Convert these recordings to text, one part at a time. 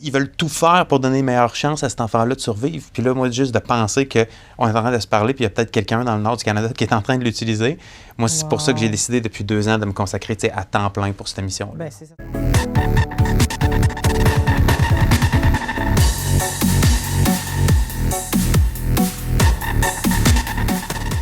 Ils veulent tout faire pour donner meilleure chance à cet enfant-là de survivre. Puis là, moi, juste de penser qu'on est en train de se parler, puis il y a peut-être quelqu'un dans le nord du Canada qui est en train de l'utiliser. Moi, c'est pour ça que j'ai décidé depuis 2 ans de me consacrer à temps plein pour cette mission. Ben, c'est ça.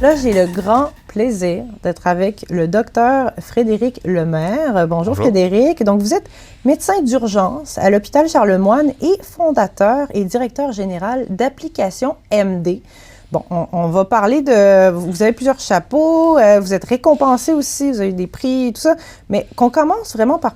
Là, j'ai le grand plaisir d'être avec le docteur Frédéric Lemaire. Bonjour Frédéric. Donc, vous êtes médecin d'urgence à l'hôpital Charlemagne et fondateur et directeur général d'Application MD. Bon, on va parler de... Vous avez plusieurs chapeaux, vous êtes récompensé aussi, vous avez eu des prix et tout ça, mais qu'on commence vraiment par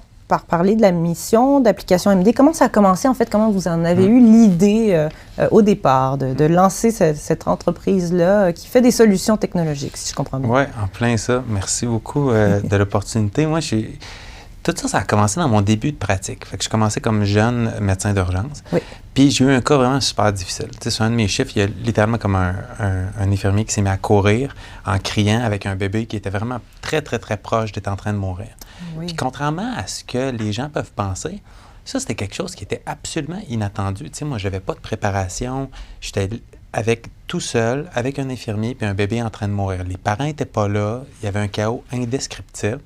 parler de la mission d'Application MD. Comment ça a commencé, en fait? Comment vous en avez eu l'idée au départ de lancer cette entreprise-là qui fait des solutions technologiques, si je comprends bien? Oui, en plein ça. Merci beaucoup de l'opportunité. Moi, tout ça, ça a commencé dans mon début de pratique. Fait que je commençais comme jeune médecin d'urgence. Oui. Puis j'ai eu un cas vraiment super difficile. Tu sais, sur un de mes chiffres, il y a littéralement comme un infirmier qui s'est mis à courir en criant avec un bébé qui était vraiment très, très, très proche d'être en train de mourir. Oui. Puis contrairement à ce que les gens peuvent penser, ça, c'était quelque chose qui était absolument inattendu. Tu sais, moi, je n'avais pas de préparation. J'étais tout seul, avec un infirmier puis un bébé en train de mourir. Les parents n'étaient pas là. Il y avait un chaos indescriptible.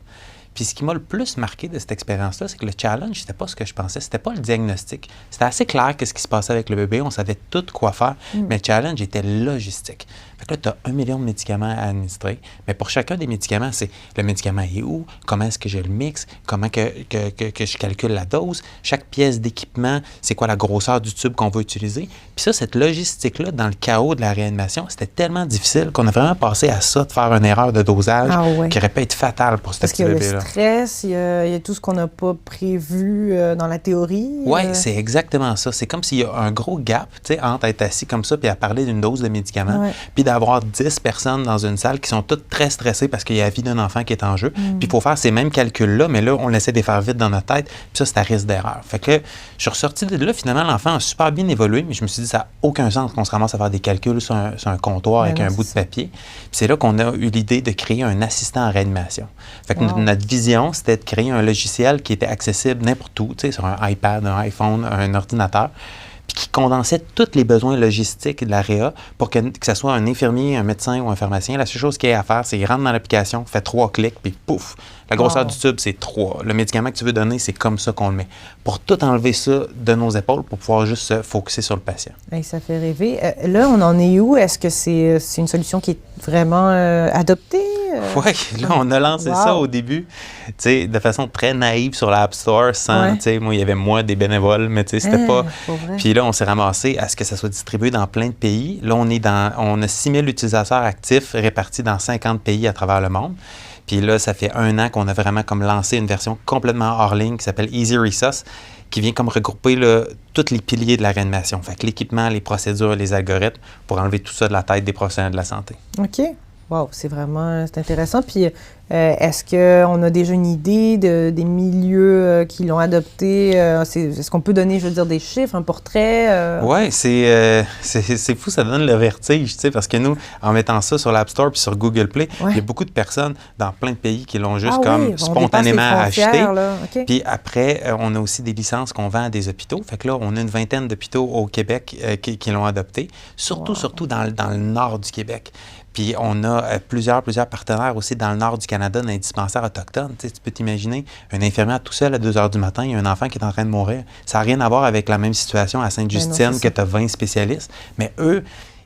Puis ce qui m'a le plus marqué de cette expérience-là, c'est que le challenge, c'était pas ce que je pensais, c'était pas le diagnostic. C'était assez clair qu'est-ce qui se passait avec le bébé, on savait tout quoi faire, mais le challenge était logistique. Fait que là, tu as 1 million de médicaments à administrer, mais pour chacun des médicaments, c'est le médicament est où, comment est-ce que je le mixe, comment que je calcule la dose, chaque pièce d'équipement, c'est quoi la grosseur du tube qu'on va utiliser. Puis ça, cette logistique-là, dans le chaos de la réanimation, c'était tellement difficile qu'on a vraiment passé à ça, de faire une erreur de dosage qui aurait pu être fatale pour ce petit bébé-là. Stress, il y a tout ce qu'on n'a pas prévu dans la théorie. Oui, c'est exactement ça. C'est comme s'il y a un gros gap, tu sais, entre être assis comme ça puis à parler d'une dose de médicaments, puis d'avoir 10 personnes dans une salle qui sont toutes très stressées parce qu'il y a la vie d'un enfant qui est en jeu. Puis il faut faire ces mêmes calculs-là, mais là, on essaie de les faire vite dans notre tête, puis ça, c'est à risque d'erreur. Fait que je suis ressorti de là, finalement, l'enfant a super bien évolué, mais je me suis dit, ça n'a aucun sens qu'on se ramasse à faire des calculs sur un comptoir avec un bout de papier. Puis c'est là qu'on a eu l'idée de créer un assistant en réanimation. Fait que notre vision, c'était de créer un logiciel qui était accessible n'importe où, tu sais, sur un iPad, un iPhone, un ordinateur, puis qui condensait tous les besoins logistiques de la réa pour que ce soit un infirmier, un médecin ou un pharmacien. La seule chose qu'il y a à faire, c'est qu'il rentre dans l'application, fait 3 clics, puis pouf! La grosseur du tube, c'est 3. Le médicament que tu veux donner, c'est comme ça qu'on le met. Pour tout enlever ça de nos épaules, pour pouvoir juste se focusser sur le patient. Bien, ça fait rêver. Là, on en est où? Est-ce que c'est une solution qui est vraiment adoptée? Oui, là, on a lancé ça au début, tu sais, de façon très naïve sur l'App Store, sans, tu sais, moi, il y avait des bénévoles, mais tu sais, c'était pas... Puis là, on s'est ramassé à ce que ça soit distribué dans plein de pays. Là, on a 6 000 utilisateurs actifs répartis dans 50 pays à travers le monde. Puis là, ça fait 1 an qu'on a vraiment comme lancé une version complètement hors ligne qui s'appelle Easy Resus, qui vient comme regrouper tous les piliers de la réanimation. Fait que l'équipement, les procédures, les algorithmes, pour enlever tout ça de la tête des professionnels de la santé. OK. Wow, c'est intéressant. Puis, est-ce qu'on a déjà une idée des milieux qui l'ont adopté? Est-ce qu'on peut donner, je veux dire, des chiffres, un portrait? Oui, c'est fou, ça donne le vertige, tu sais, parce que nous, en mettant ça sur l'App Store puis sur Google Play, il y a beaucoup de personnes dans plein de pays qui l'ont juste spontanément acheté. Puis après, on a aussi des licences qu'on vend à des hôpitaux. Fait que là, on a une vingtaine d'hôpitaux au Québec qui l'ont adopté, surtout dans le nord du Québec. Puis on a plusieurs partenaires aussi dans le nord du Canada, dans les dispensaires autochtones. Tu sais, tu peux t'imaginer un infirmière tout seul à 2 h du matin, il y a un enfant qui est en train de mourir. Ça n'a rien à voir avec la même situation à Sainte-Justine que tu as 20 spécialistes. Mais eux,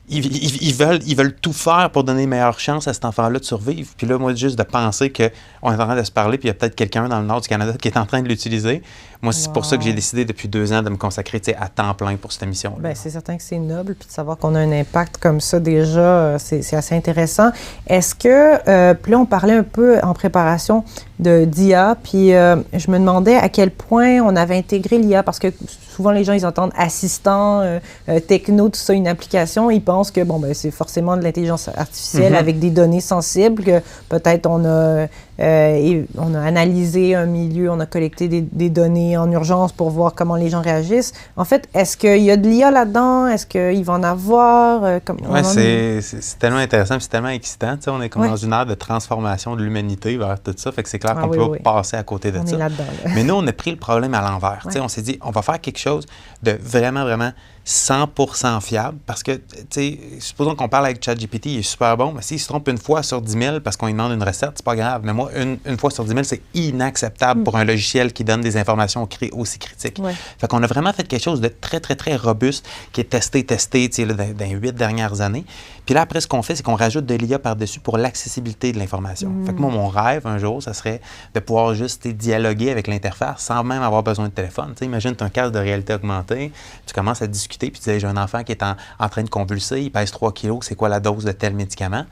ils veulent tout faire pour donner meilleure chance à cet enfant-là de survivre. Puis là, moi, juste de penser qu'on est en train de se parler, puis il y a peut-être quelqu'un dans le nord du Canada qui est en train de l'utiliser. Moi, c'est pour ça que j'ai décidé depuis 2 ans de me consacrer à temps plein pour cette mission-là. Bien, c'est certain que c'est noble, puis de savoir qu'on a un impact comme ça déjà, c'est assez intéressant. Est-ce que, puis là, on parlait un peu en préparation d'IA, puis je me demandais à quel point on avait intégré l'IA, parce que souvent les gens, ils entendent assistant, techno, tout ça, une application, ils pensent que, c'est forcément de l'intelligence artificielle avec des données sensibles, que peut-être on a et on a analysé un milieu, on a collecté des données en urgence pour voir comment les gens réagissent. En fait, est-ce qu'il y a de l'IA là-dedans? Est-ce qu'il va en avoir? Oui, c'est tellement intéressant, c'est tellement excitant. On est comme dans une ère de transformation de l'humanité vers tout ça. Fait que c'est clair qu'on peut passer à côté de ça. On est là-dedans. Mais nous, on a pris le problème à l'envers. On s'est dit, on va faire quelque chose de vraiment, vraiment 100% fiable parce que, supposons qu'on parle avec ChatGPT, il est super bon, mais s'il se trompe une fois sur 10 000 parce qu'on lui demande une recette, c'est pas grave. Mais moi, une fois sur 10 000, c'est inacceptable pour un logiciel qui donne des informations aussi critiques. Fait qu'on a vraiment fait quelque chose de très, très, très robuste qui est testé dans les 8 dernières années. Puis là, après, ce qu'on fait, c'est qu'on rajoute de l'IA par-dessus pour l'accessibilité de l'information. Fait que moi, mon rêve, un jour, ça serait de pouvoir juste dialoguer avec l'interface sans même avoir besoin de téléphone. Imagine, tu as un casque de réalité augmentée, tu commences à discuter, puis tu dis, j'ai un enfant qui est en train de convulser, il pèse 3 kilos, c'est quoi la dose de tel médicament?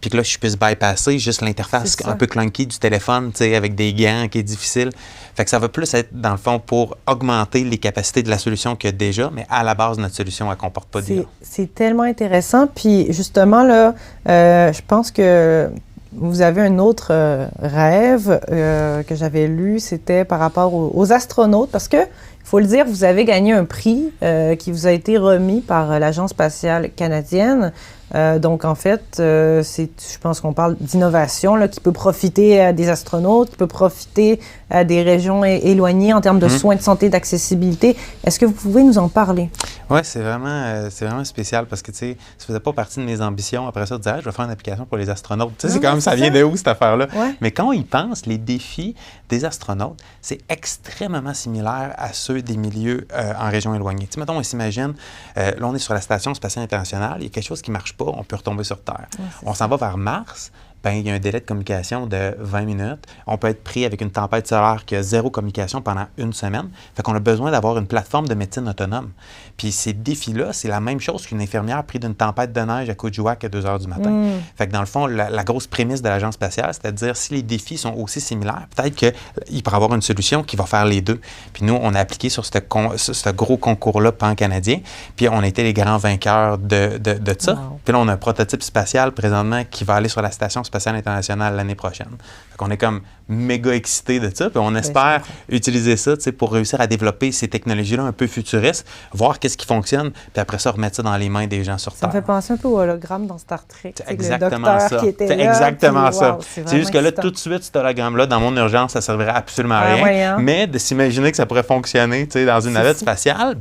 Puis que là, je puisse bypasser juste l'interface un peu clunky du téléphone, avec des gants qui est difficile. Fait que ça va plus être, dans le fond, pour augmenter les capacités de la solution qu'il y a déjà, mais à la base, notre solution, elle ne comporte pas d'IA. C'est tellement intéressant. Puis justement, là, je pense que vous avez un autre rêve que j'avais lu, c'était par rapport aux astronautes, parce que, il faut le dire, vous avez gagné un prix qui vous a été remis par l'Agence spatiale canadienne. Donc, en fait, je pense qu'on parle d'innovation qui peut profiter à des astronautes, qui peut profiter à des régions éloignées en termes de soins de santé, d'accessibilité. Est-ce que vous pouvez nous en parler? Oui, c'est vraiment spécial parce que, ça ne faisait pas partie de mes ambitions. Après ça, de dire, je vais faire une application pour les astronautes. C'est comme ça vient de où, cette affaire-là? Mais quand on y pense, les défis des astronautes, c'est extrêmement similaire à ceux des milieux en région éloignée. Mettons, on s'imagine, là, on est sur la Station spatiale internationale, il y a quelque chose qui ne marche pas, on peut retomber sur Terre. On s'en va vers Mars, il y a un délai de communication de 20 minutes. On peut être pris avec une tempête solaire qui a 0 communication pendant 1 semaine. Fait qu'on a besoin d'avoir une plateforme de médecine autonome. Puis ces défis-là, c'est la même chose qu'une infirmière prise d'une tempête de neige à Coujouac à 2 h du matin. Fait que dans le fond, la grosse prémisse de l'Agence spatiale, c'est-à-dire si les défis sont aussi similaires, peut-être qu'il pourrait y avoir une solution qui va faire les deux. Puis nous, on a appliqué sur ce gros concours-là pan-canadien, puis on a été les grands vainqueurs de ça. Wow. Puis là, on a un prototype spatial présentement qui va aller sur la Station spatiale internationale l'année prochaine. Fait qu'on est comme méga excités de ça, puis on espère utiliser ça pour réussir à développer ces technologies-là un peu futuristes, voir qu'est-ce qui fonctionne, puis après ça, remettre ça dans les mains des gens sur Terre. Ça me fait penser un peu au hologramme dans Star Trek. C'est exactement ça. C'est exactement ça. C'est juste que là, tout de suite, cet hologramme-là, dans mon urgence, ça ne servirait absolument à rien. Mais de s'imaginer que ça pourrait fonctionner dans une navette spatiale,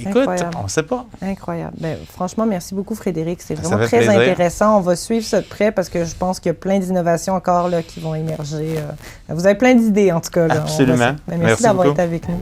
écoute, on ne sait pas. Incroyable. Franchement, merci beaucoup, Frédéric. C'est vraiment très intéressant. On va suivre ça de près parce que je pense qu'il y a plein d'innovations encore qui vont émerger. Vous avez plein d'idées, en tout cas. Là. Absolument. Merci d'avoir été avec nous.